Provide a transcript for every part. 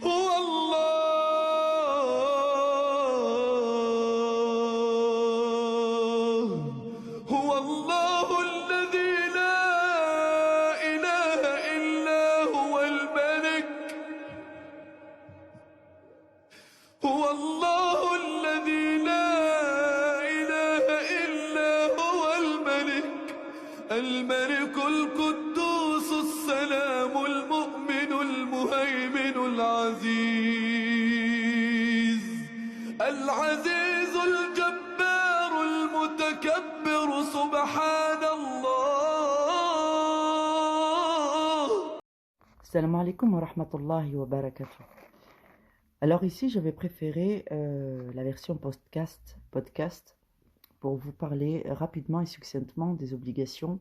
هو الله هو الله الذي لا إله إلا هو الملك هو الله الذي لا إله إلا هو الملك القدوس السلام المؤمن المهيمن العزيز الجبار المتكبر سبحان الله. Salam alaikum wa rahmatullahi wa barakatuh. Alors ici, j'avais préféré la version podcast pour vous parler rapidement et succinctement des obligations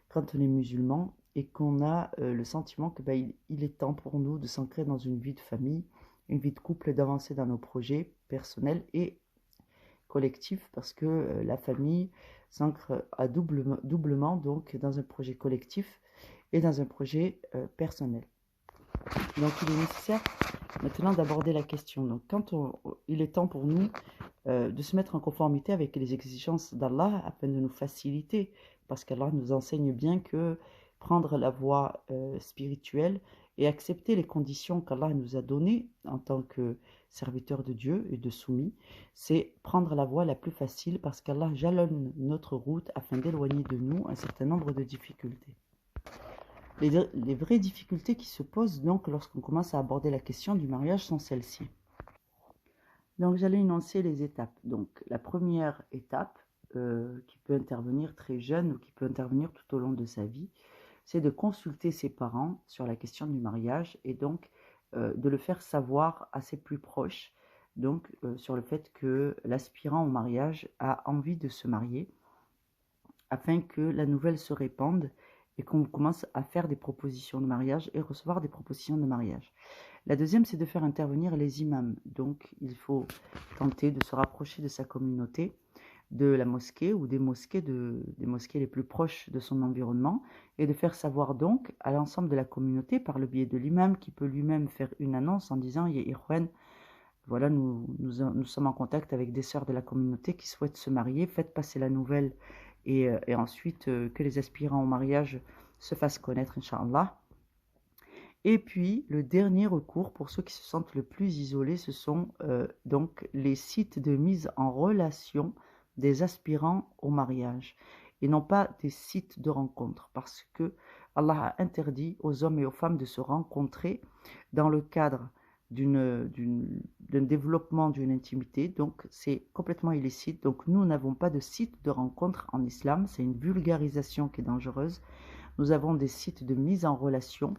quand on est musulman et qu'on a le sentiment que il est temps pour nous de s'ancrer dans une vie de famille, une vie de couple, d'avancer dans nos projets personnels et collectifs, parce que la famille s'ancre à doublement donc dans un projet collectif et dans un projet personnel. Donc il est nécessaire maintenant d'aborder la question. Donc quand il est temps pour nous de se mettre en conformité avec les exigences d'Allah afin de nous faciliter, parce qu'Allah nous enseigne bien que prendre la voie spirituelle et accepter les conditions qu'Allah nous a données en tant que serviteur de Dieu et de soumis, c'est prendre la voie la plus facile, parce qu'Allah jalonne notre route afin d'éloigner de nous un certain nombre de difficultés. Les vraies difficultés qui se posent donc lorsqu'on commence à aborder la question du mariage sont celles-ci. Donc j'allais énoncer les étapes. Donc la première étape qui peut intervenir très jeune ou qui peut intervenir tout au long de sa vie, c'est de consulter ses parents sur la question du mariage et donc de le faire savoir à ses plus proches, donc sur le fait que l'aspirant au mariage a envie de se marier, afin que la nouvelle se répande et qu'on commence à faire des propositions de mariage et recevoir des propositions de mariage. La deuxième, c'est de faire intervenir les imams. Donc, il faut tenter de se rapprocher de sa communauté, de la mosquée ou des mosquées les plus proches de son environnement, et de faire savoir donc à l'ensemble de la communauté, par le biais de l'imam, qui peut lui-même faire une annonce en disant « Ya Ikhwan, voilà, nous sommes en contact avec des sœurs de la communauté qui souhaitent se marier, faites passer la nouvelle et ensuite que les aspirants au mariage se fassent connaître, Inch'Allah. » Et puis, le dernier recours, pour ceux qui se sentent le plus isolés, ce sont donc les sites de mise en relation des aspirants au mariage, et non pas des sites de rencontre, parce que Allah a interdit aux hommes et aux femmes de se rencontrer dans le cadre d'un développement d'une intimité, donc c'est complètement illicite. Donc nous n'avons pas de site de rencontre en islam, c'est une vulgarisation qui est dangereuse. Nous avons des sites de mise en relation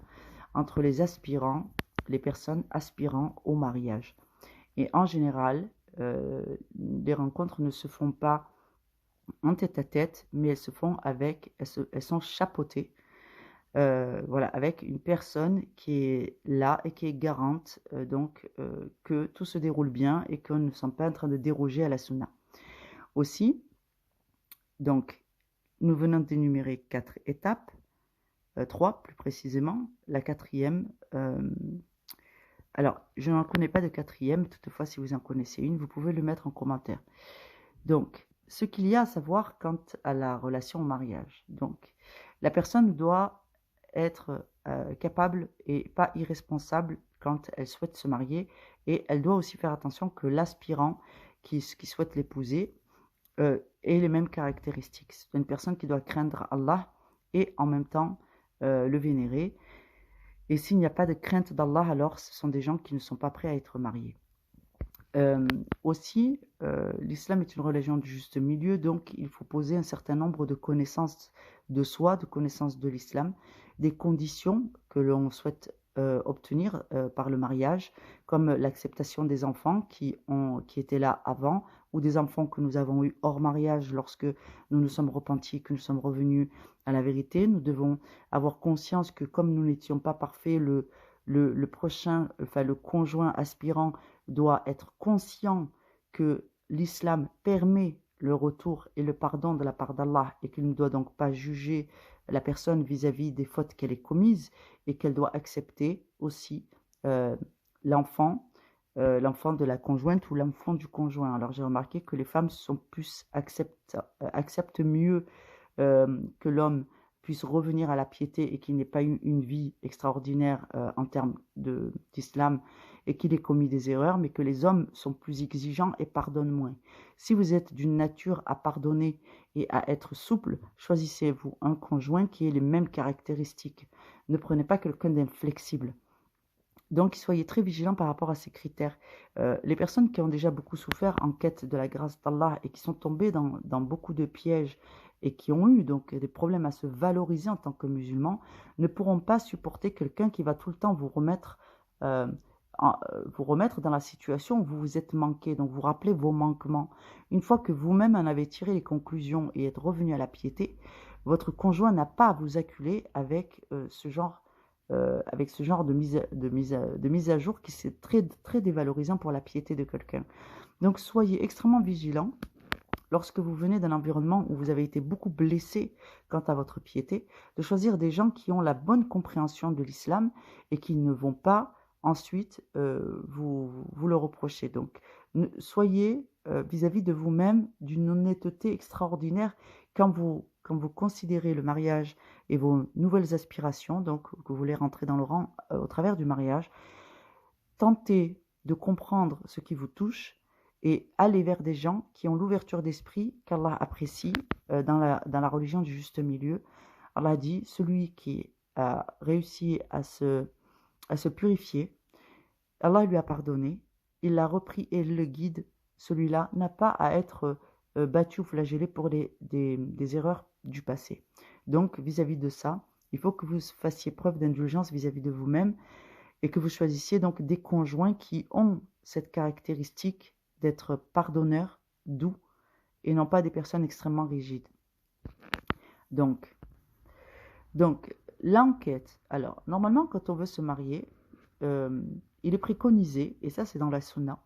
entre les aspirants, les personnes aspirant au mariage. Et en général, les rencontres ne se font pas en tête-à-tête, mais elles se font elles sont chapeautées, voilà, avec une personne qui est là et qui est garante que tout se déroule bien et qu'on ne sommes pas en train de déroger à la sunna. Aussi, donc, nous venons d'énumérer 4 étapes, 3 plus précisément. La quatrième, alors je n'en connais pas de quatrième, toutefois si vous en connaissez une, vous pouvez le mettre en commentaire. Donc, ce qu'il y a à savoir quant à la relation au mariage. Donc, la personne doit être capable et pas irresponsable quand elle souhaite se marier, et elle doit aussi faire attention que l'aspirant qui souhaite l'épouser ait les mêmes caractéristiques. C'est une personne qui doit craindre Allah et en même temps le vénérer. Et s'il n'y a pas de crainte d'Allah, alors ce sont des gens qui ne sont pas prêts à être mariés. Aussi, l'islam est une religion du juste milieu, donc il faut poser un certain nombre de connaissances de soi, de connaissances de l'islam, des conditions que l'on souhaite obtenir par le mariage, comme l'acceptation des enfants qui étaient là avant, ou des enfants que nous avons eus hors mariage lorsque nous nous sommes repentis, que nous sommes revenus à la vérité. Nous devons avoir conscience que comme nous n'étions pas parfaits, le conjoint aspirant doit être conscient que l'islam permet le retour et le pardon de la part d'Allah, et qu'il ne doit donc pas juger la personne vis-à-vis des fautes qu'elle ait commises, et qu'elle doit accepter aussi l'enfant, l'enfant de la conjointe ou l'enfant du conjoint. Alors j'ai remarqué que les femmes acceptent mieux que l'homme puisse revenir à la piété et qu'il n'ait pas eu une vie extraordinaire en termes d'islam et qu'il ait commis des erreurs, mais que les hommes sont plus exigeants et pardonnent moins. Si vous êtes d'une nature à pardonner et à être souple, choisissez-vous un conjoint qui ait les mêmes caractéristiques. Ne prenez pas quelqu'un d'inflexible. Donc, soyez très vigilants par rapport à ces critères. Les personnes qui ont déjà beaucoup souffert en quête de la grâce d'Allah et qui sont tombées dans beaucoup de pièges et qui ont eu donc des problèmes à se valoriser en tant que musulmans, ne pourront pas supporter quelqu'un qui va tout le temps vous remettre dans la situation où vous vous êtes manqué, donc vous rappelez vos manquements. Une fois que vous-même en avez tiré les conclusions et êtes revenu à la piété, votre conjoint n'a pas à vous acculer avec ce genre de mise à jour qui c'est très, très dévalorisant pour la piété de quelqu'un. Donc soyez extrêmement vigilants lorsque vous venez d'un environnement où vous avez été beaucoup blessé quant à votre piété, de choisir des gens qui ont la bonne compréhension de l'islam et qui ne vont pas ensuite vous le reprocher. Donc soyez vis-à-vis de vous-même d'une honnêteté extraordinaire quand vous considérez le mariage et vos nouvelles aspirations, donc que vous voulez rentrer dans le rang au travers du mariage. Tentez de comprendre ce qui vous touche et allez vers des gens qui ont l'ouverture d'esprit qu'Allah apprécie dans la religion du juste milieu. Allah dit, celui qui a réussi à se purifier, Allah lui a pardonné, il l'a repris et le guide, celui-là n'a pas à être battu ou flagellé pour des erreurs du passé. Donc, vis-à-vis de ça, il faut que vous fassiez preuve d'indulgence vis-à-vis de vous-même et que vous choisissiez donc des conjoints qui ont cette caractéristique d'être pardonneurs, doux, et non pas des personnes extrêmement rigides. Donc l'enquête. Alors, normalement, quand on veut se marier, il est préconisé, et ça c'est dans la sunna,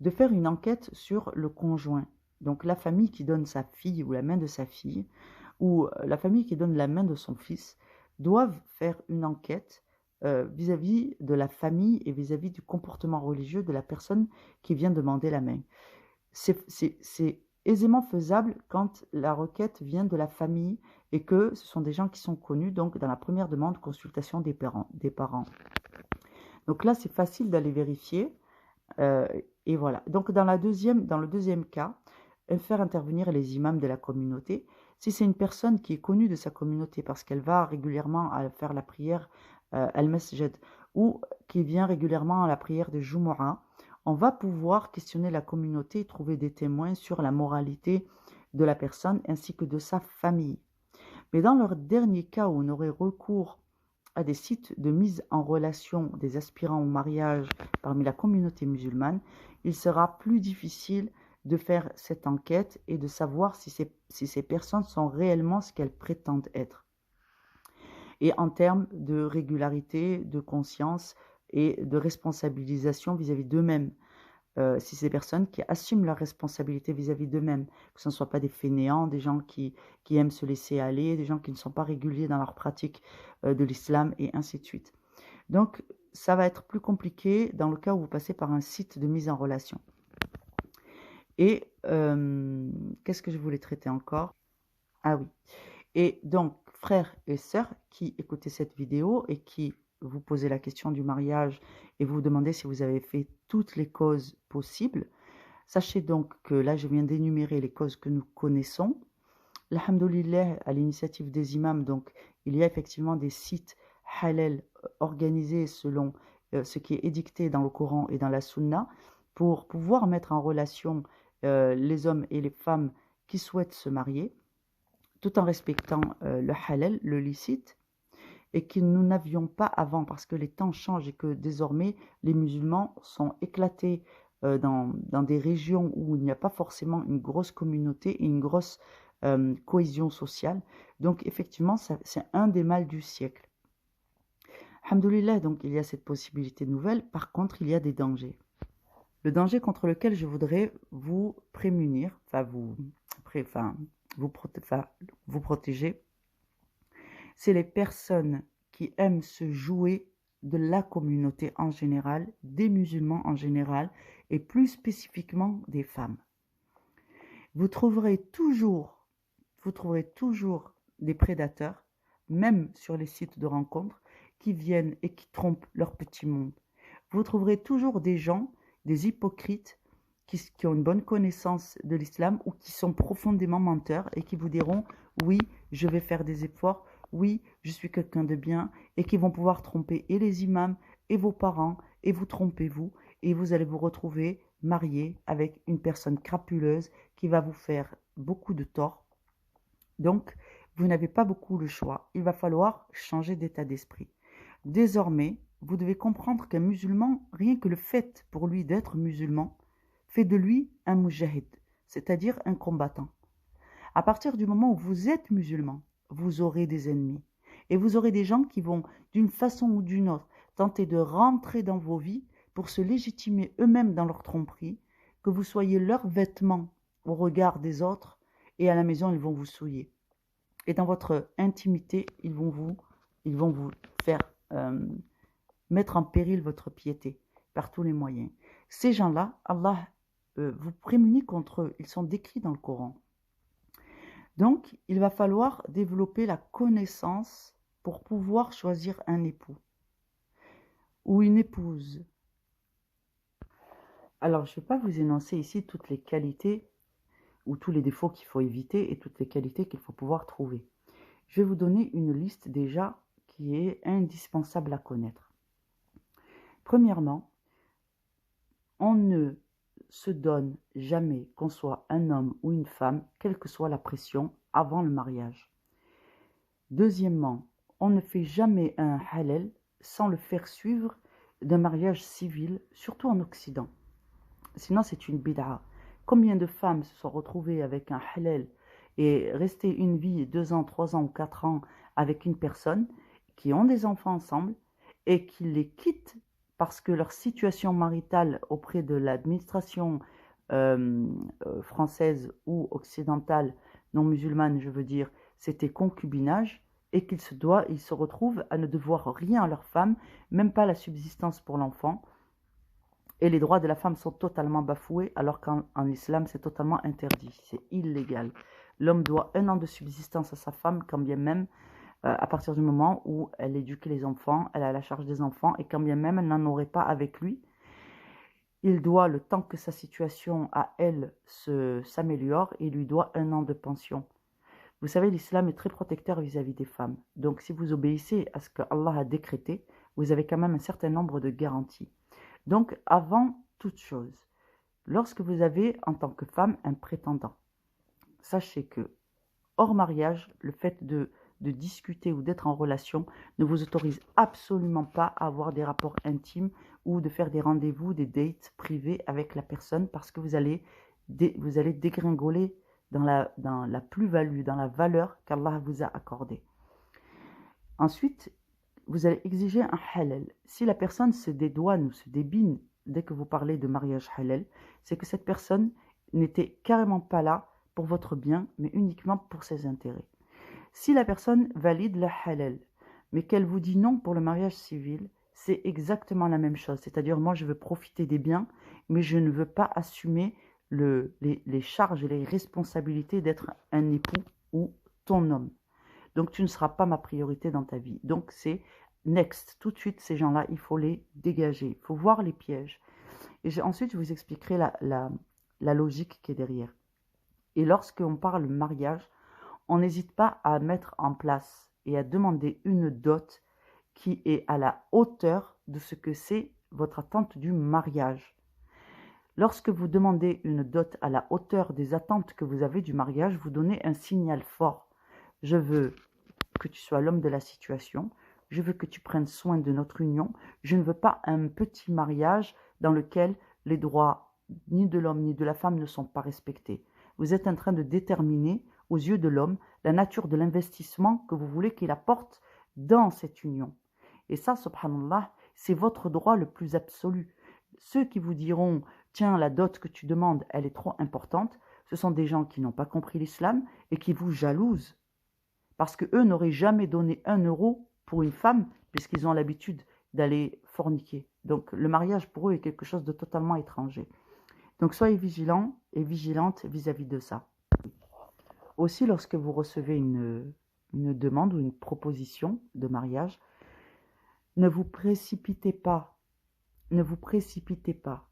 de faire une enquête sur le conjoint. Donc la famille qui donne sa fille ou la main de sa fille, ou la famille qui donne la main de son fils, doivent faire une enquête vis-à-vis de la famille et vis-à-vis du comportement religieux de la personne qui vient demander la main. C'est aisément faisable quand la requête vient de la famille et que ce sont des gens qui sont connus, donc dans la première demande, consultation des parents. Donc là, c'est facile d'aller vérifier. Et voilà. Donc dans le deuxième cas, faire intervenir les imams de la communauté. Si c'est une personne qui est connue de sa communauté parce qu'elle va régulièrement à faire la prière al-masjid ou qui vient régulièrement à la prière de Jumu'ah, on va pouvoir questionner la communauté et trouver des témoins sur la moralité de la personne ainsi que de sa famille. Mais dans leur dernier cas où on aurait recours à des sites de mise en relation des aspirants au mariage parmi la communauté musulmane, il sera plus difficile de faire cette enquête et de savoir si ces personnes sont réellement ce qu'elles prétendent être. Et en termes de régularité, de conscience et de responsabilisation vis-à-vis d'eux-mêmes. Si ces personnes qui assument leur responsabilité vis-à-vis d'eux-mêmes, que ce ne soient pas des fainéants, des gens qui aiment se laisser aller, des gens qui ne sont pas réguliers dans leur pratique de l'islam et ainsi de suite. Donc, ça va être plus compliqué dans le cas où vous passez par un site de mise en relation. Et qu'est-ce que je voulais traiter encore? Ah oui. Et donc, frères et sœurs qui écoutez cette vidéo et qui vous posez la question du mariage et vous vous demandez si vous avez fait toutes les causes possibles, sachez donc que là, je viens d'énumérer les causes que nous connaissons. Alhamdoulilah, à l'initiative des imams, donc, il y a effectivement des sites halal organisés selon ce qui est édicté dans le Coran et dans la Sunna pour pouvoir mettre en relation les hommes et les femmes qui souhaitent se marier, tout en respectant le halal, le licite, et que nous n'avions pas avant, parce que les temps changent et que désormais les musulmans sont éclatés dans des régions où il n'y a pas forcément une grosse communauté et une grosse cohésion sociale. Donc effectivement, c'est un des mâles du siècle. Alhamdoulilah, donc il y a cette possibilité nouvelle. Par contre, il y a des dangers. Le danger contre lequel je voudrais vous prémunir, vous protéger, c'est les personnes qui aiment se jouer de la communauté en général, des musulmans en général, et plus spécifiquement des femmes. Vous trouverez toujours des prédateurs, même sur les sites de rencontres, qui viennent et qui trompent leur petit monde. Vous trouverez toujours des gens, des hypocrites, qui ont une bonne connaissance de l'islam ou qui sont profondément menteurs et qui vous diront « oui, je vais faire des efforts, oui, je suis quelqu'un de bien » et qui vont pouvoir tromper et les imams et vos parents et vous tromper vous et vous allez vous retrouver marié avec une personne crapuleuse qui va vous faire beaucoup de tort. Donc, vous n'avez pas beaucoup le choix. Il va falloir changer d'état d'esprit. Désormais, vous devez comprendre qu'un musulman, rien que le fait pour lui d'être musulman, fait de lui un mujahid, c'est-à-dire un combattant. À partir du moment où vous êtes musulman, vous aurez des ennemis. Et vous aurez des gens qui vont, d'une façon ou d'une autre, tenter de rentrer dans vos vies pour se légitimer eux-mêmes dans leur tromperie, que vous soyez leurs vêtements au regard des autres, et à la maison, ils vont vous souiller. Et dans votre intimité, ils vont vous faire mettre en péril votre piété par tous les moyens. Ces gens-là, Allah vous prémunit contre eux. Ils sont décrits dans le Coran. Donc, il va falloir développer la connaissance pour pouvoir choisir un époux ou une épouse. Alors, je ne vais pas vous énoncer ici toutes les qualités ou tous les défauts qu'il faut éviter et toutes les qualités qu'il faut pouvoir trouver. Je vais vous donner une liste déjà qui est indispensable à connaître. Premièrement, on ne se donne jamais, qu'on soit un homme ou une femme, quelle que soit la pression, avant le mariage. Deuxièmement, on ne fait jamais un halal sans le faire suivre d'un mariage civil, surtout en Occident. Sinon, c'est une bid'a. Combien de femmes se sont retrouvées avec un halal et restées une vie, 2 ans, 3 ans ou 4 ans avec une personne, qui ont des enfants ensemble et qui les quittent parce que leur situation maritale auprès de l'administration française ou occidentale, non musulmane je veux dire, c'était concubinage, et qu'ils se retrouvent à ne devoir rien à leur femme, même pas la subsistance pour l'enfant, et les droits de la femme sont totalement bafoués, alors qu'en islam c'est totalement interdit, c'est illégal. L'homme doit 1 an de subsistance à sa femme, quand bien même à partir du moment où elle éduque les enfants, elle a la charge des enfants, et quand bien même elle n'en aurait pas avec lui, il doit, le temps que sa situation à elle s'améliore, il lui doit 1 an de pension. Vous savez, l'islam est très protecteur vis-à-vis des femmes. Donc si vous obéissez à ce que Allah a décrété, vous avez quand même un certain nombre de garanties. Donc avant toute chose, lorsque vous avez en tant que femme un prétendant, sachez que hors mariage, le fait de discuter ou d'être en relation ne vous autorise absolument pas à avoir des rapports intimes ou de faire des rendez-vous, des dates privés avec la personne, parce que vous allez dégringoler dans la plus-value, dans la valeur qu'Allah vous a accordée. Ensuite, vous allez exiger un halal. Si la personne se dédouane ou se débine dès que vous parlez de mariage halal, c'est que cette personne n'était carrément pas là pour votre bien, mais uniquement pour ses intérêts. Si la personne valide le halal, mais qu'elle vous dit non pour le mariage civil, c'est exactement la même chose. C'est-à-dire, moi, je veux profiter des biens, mais je ne veux pas assumer les charges et les responsabilités d'être un époux ou ton homme. Donc, tu ne seras pas ma priorité dans ta vie. Donc, c'est next. Tout de suite, ces gens-là, il faut les dégager. Il faut voir les pièges. Et ensuite, je vous expliquerai la logique qui est derrière. Et lorsqu'on parle mariage, on n'hésite pas à mettre en place et à demander une dot qui est à la hauteur de ce que c'est votre attente du mariage. Lorsque vous demandez une dot à la hauteur des attentes que vous avez du mariage, vous donnez un signal fort. Je veux que tu sois l'homme de la situation, je veux que tu prennes soin de notre union, je ne veux pas un petit mariage dans lequel les droits ni de l'homme ni de la femme ne sont pas respectés. Vous êtes en train de déterminer aux yeux de l'homme la nature de l'investissement que vous voulez qu'il apporte dans cette union. Et ça, subhanallah, c'est votre droit le plus absolu. Ceux qui vous diront « Tiens, la dot que tu demandes, elle est trop importante », ce sont des gens qui n'ont pas compris l'islam et qui vous jalousent. Parce qu'eux n'auraient jamais donné 1 euro pour une femme, puisqu'ils ont l'habitude d'aller forniquer. Donc le mariage pour eux est quelque chose de totalement étranger. Donc soyez vigilants et vigilantes vis-à-vis de ça. Aussi, lorsque vous recevez une demande ou une proposition de mariage, ne vous précipitez pas. Ne vous précipitez pas.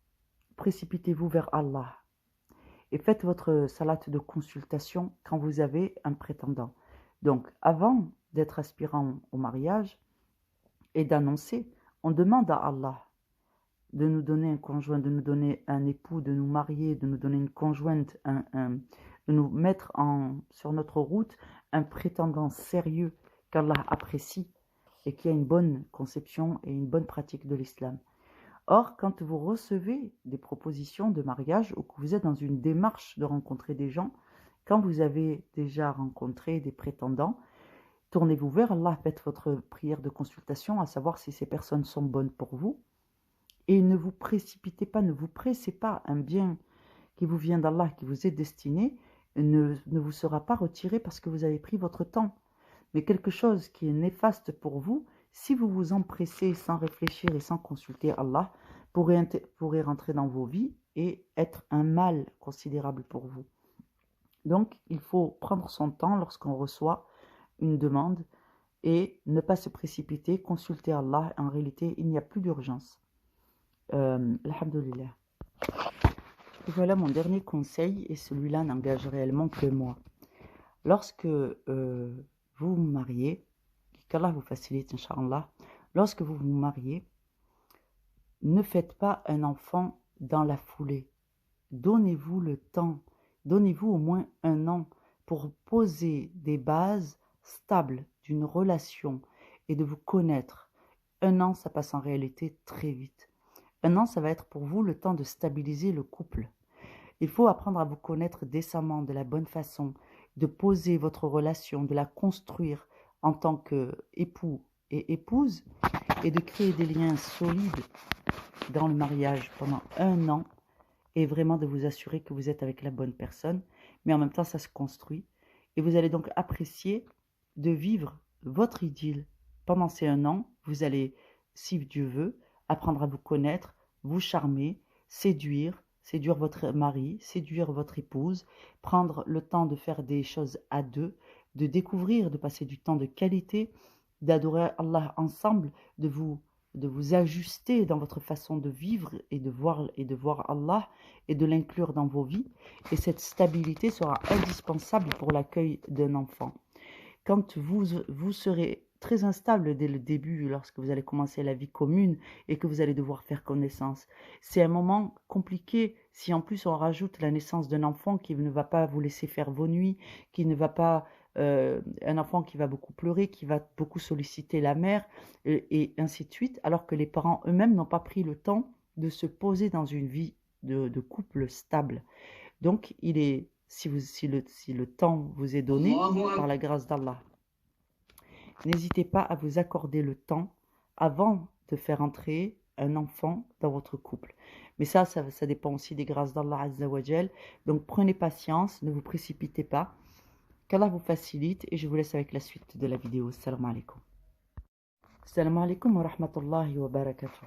Précipitez-vous vers Allah. Et faites votre salat de consultation quand vous avez un prétendant. Donc, avant d'être aspirant au mariage et d'annoncer, on demande à Allah de nous donner un conjoint, de nous donner un époux, de nous marier, de nous donner une conjointe, de nous mettre sur notre route un prétendant sérieux qu'Allah apprécie et qui a une bonne conception et une bonne pratique de l'islam. Or, quand vous recevez des propositions de mariage ou que vous êtes dans une démarche de rencontrer des gens, quand vous avez déjà rencontré des prétendants, tournez-vous vers Allah, faites votre prière de consultation, à savoir si ces personnes sont bonnes pour vous. Et ne vous précipitez pas, ne vous pressez pas. Un bien qui vous vient d'Allah, qui vous est destiné, ne vous sera pas retiré parce que vous avez pris votre temps. Mais quelque chose qui est néfaste pour vous, si vous vous empressez sans réfléchir et sans consulter Allah, pourrait rentrer dans vos vies et être un mal considérable pour vous. Donc, il faut prendre son temps lorsqu'on reçoit une demande et ne pas se précipiter, consulter Allah. En réalité, il n'y a plus d'urgence. Alhamdulillah. Et voilà mon dernier conseil, et celui-là n'engage réellement que moi. Lorsque vous vous mariez, qu'Allah vous facilite, Inch'Allah, lorsque vous vous mariez, ne faites pas un enfant dans la foulée. Donnez-vous le temps, donnez-vous au moins 1 an pour poser des bases stables d'une relation et de vous connaître. 1 an, ça passe en réalité très vite. 1 an, ça va être pour vous le temps de stabiliser le couple. Il faut apprendre à vous connaître décemment, de la bonne façon, de poser votre relation, de la construire en tant qu'époux et épouse et de créer des liens solides dans le mariage pendant 1 an et vraiment de vous assurer que vous êtes avec la bonne personne. Mais en même temps, ça se construit et vous allez donc apprécier de vivre votre idylle pendant ces 1 an. Vous allez, si Dieu veut, apprendre à vous connaître, vous charmer, séduire votre mari, séduire votre épouse, prendre le temps de faire des choses à deux, de découvrir, de passer du temps de qualité, d'adorer Allah ensemble, de vous ajuster dans votre façon de vivre et de voir Allah et de l'inclure dans vos vies. Et cette stabilité sera indispensable pour l'accueil d'un enfant. Quand vous serez très instable dès le début, lorsque vous allez commencer la vie commune et que vous allez devoir faire connaissance. C'est un moment compliqué si en plus on rajoute la naissance d'un enfant qui ne va pas vous laisser faire vos nuits, qui ne va pas, un enfant qui va beaucoup pleurer, qui va beaucoup solliciter la mère et ainsi de suite, alors que les parents eux-mêmes n'ont pas pris le temps de se poser dans une vie de couple stable. Donc il est, si le temps vous est donné par la grâce d'Allah, n'hésitez pas à vous accorder le temps avant de faire entrer un enfant dans votre couple. Mais ça dépend aussi des grâces d'Allah Azza wa Jal. Donc prenez patience, ne vous précipitez pas. Qu'Allah vous facilite et je vous laisse avec la suite de la vidéo. Assalamu alaikum. Assalamu alaikum wa rahmatullahi wa barakatuh.